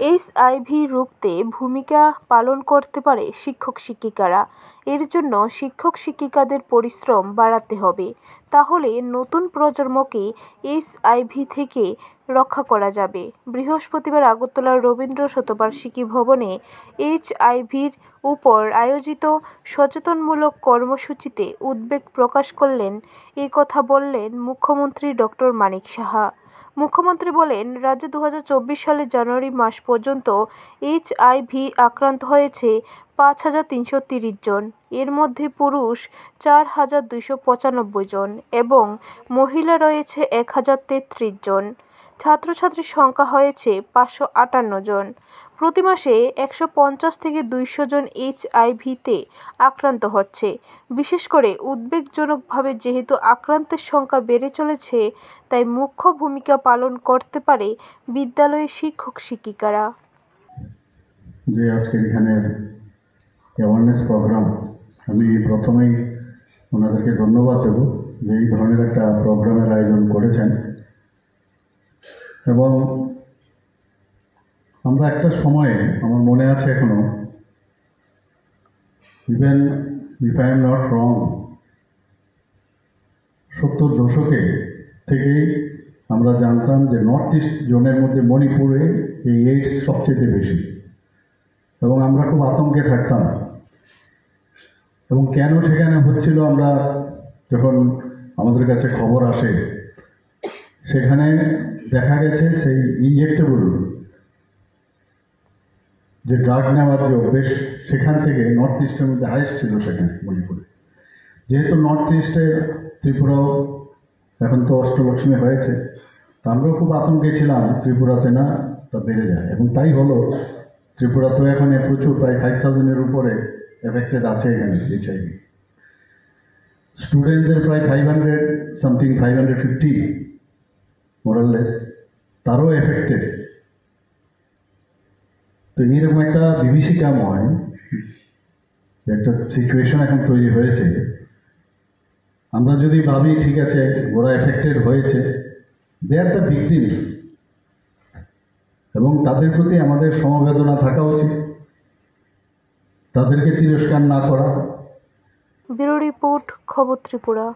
HIV রুখতে ভূমিকা পালন করতে পারে শিক্ষক শিক্ষিকারা। এর জন্য শিক্ষক শিক্ষিকাদের পরিশ্রম বাড়াতে হবে। তাহলে নতুন প্রজন্মকে এইচআইভি থেকে রক্ষা করা যাবে। বৃহস্পতিবার আগরতলার রবীন্দ্র শতবার্ষিকী ভবনে এইচআইভির উপর আয়োজিত সচেতনমূলক কর্মসূচিতে উদ্বেগ প্রকাশ করলেন। এ কথা বললেন মুখ্যমন্ত্রী ডক্টর মানিক সাহা। মুখ্যমন্ত্রী বলেন, রাজ্যে 2024 সালের জানুয়ারি মাস পর্যন্ত এইচআইভি আক্রান্ত হয়েছে 5,330 জন। এর মধ্যে পুরুষ 4,295 জন এবং মহিলা রয়েছে 1,033 জন। ছাত্রছাত্রীর সংখ্যা হয়েছে 558 জন। প্রতি মাসে 150 থেকে 200 জন এইচআইভিতে আক্রান্ত হচ্ছে। বিশেষ করে উদ্বেগজনকভাবে যেহেতু আক্রান্তের সংখ্যা বেড়ে চলেছে, তাই মুখ্য ভূমিকা পালন করতে পারে বিদ্যালয়ের শিক্ষক শিক্ষিকারা। যে আজকে এখানে অ্যাওয়ারনেস প্রোগ্রাম, আমি প্রথমেই ওনাদেরকে ধন্যবাদ দেব যে এই ধরনের একটা প্রোগ্রামের আয়োজন করেছেন। এবং আমরা একটা সময়ে, আমার মনে আছে এখনো, even if I am not wrong, 70 দশকে থেকেই আমরা জানতাম যে নর্থ ইস্ট জোনের মধ্যে মণিপুরে এই এইডস সবচেয়ে বেশি, এবং আমরা খুব আতঙ্কে থাকতাম। এবং কেন সেখানে হচ্ছিল, আমরা যখন আমাদের কাছে খবর আসে, সেখানে দেখা গেছে সেই ইনজেক্টেবল যে ড্রাগ নেওয়ার যে অভ্যেস, সেখান থেকে নর্থ ইস্টের মধ্যে হাইস্ট ছিল সেখানে মণিপুরে। যেহেতু নর্থ ইস্টে ত্রিপুরাও এখন তো অষ্টলক্ষ্মী হয়েছে, তা আমরাও খুব আতঙ্কে ছিলাম ত্রিপুরাতে না তা বেড়ে যায়, এবং তাই হলো। ত্রিপুরাতেও এখানে প্রচুর, প্রায় 5,000-এর উপরে এফেক্টেড আছে এখানে এইচআইভি। স্টুডেন্টদের প্রায় 550 মোরাললেস, তারও এফেক্টেড। তো এইরকম একটা বিভীষিকাময় একটা সিচুয়েশন এখন তৈরি হয়েছে। আমরা যদি ভাবি ঠিক আছে ওরা এফেক্টেড হয়েছে, দে আর দ্য ভিকটিমস, এবং তাদের প্রতি আমাদের সমবেদনা থাকা উচিত, তাদেরকে তিরস্কার না করা। ব্যুরো রিপোর্ট, খবর ত্রিপুরা।